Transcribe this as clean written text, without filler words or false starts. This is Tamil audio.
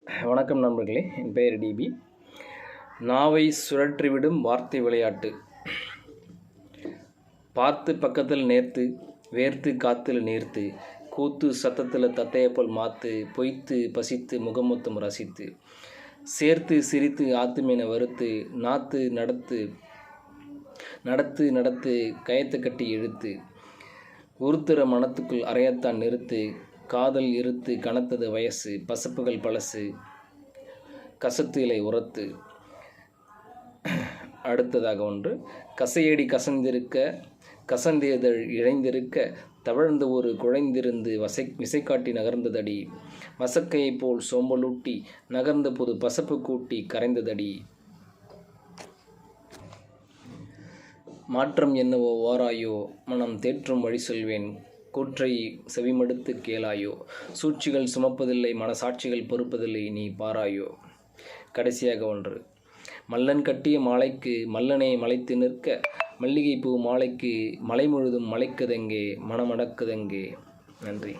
வணக்கம் நண்பர்களே, என் பெயர் டிபி. நாவை சுழற்றிவிடும் வார்த்தை விளையாட்டு. பார்த்து பக்கத்தில் நேர்த்து, வேர்த்து காத்தில் நேர்த்து, கூத்து சத்தத்தில் தத்தையப்போல் மாத்து, பொய்த்து பசித்து முகமொத்தம் ரசித்து, சேர்த்து சிரித்து ஆத்துமீன வறுத்து, நாத்து நடத்து கயத்தை கட்டி இழுத்து, உருத்துற மனத்துக்குள் அறையத்தான் நிறுத்து, காதல் இருத்து கனத்தது வயசு, பசப்புகள் பழசு, கசத்து இலை உரத்து. அடுத்ததாக ஒன்று, கசையடி கசந்திருக்க, கசந்தேதழ் இழைந்திருக்க, தவழ்ந்த ஒரு குழைந்திருந்து விசைக்காட்டி நகர்ந்ததடி, மசக்கையைப் போல் சோம்பலூட்டி நகர்ந்த புது பசப்பு கூட்டி கரைந்ததடி. மாற்றம் என்னவோ வாராயோ, மனம் தேற்றும் வழி சொல்வேன், கூற்றை செவிமடுத்து கேளாயோ, சூழ்ச்சிகள் சுமப்பதில்லை மனசாட்சிகள் பொறுப்பதில்லை நீ பாராயோ. கடைசியாக ஒன்று, மல்லன் கட்டிய மாலைக்கு மல்லனை மலைத்து நிற்க, மல்லிகைப்பூ மாலைக்கு மலை முழுதும் மலைக்குதெங்கே மனமடக்குதெங்கே. நன்றி.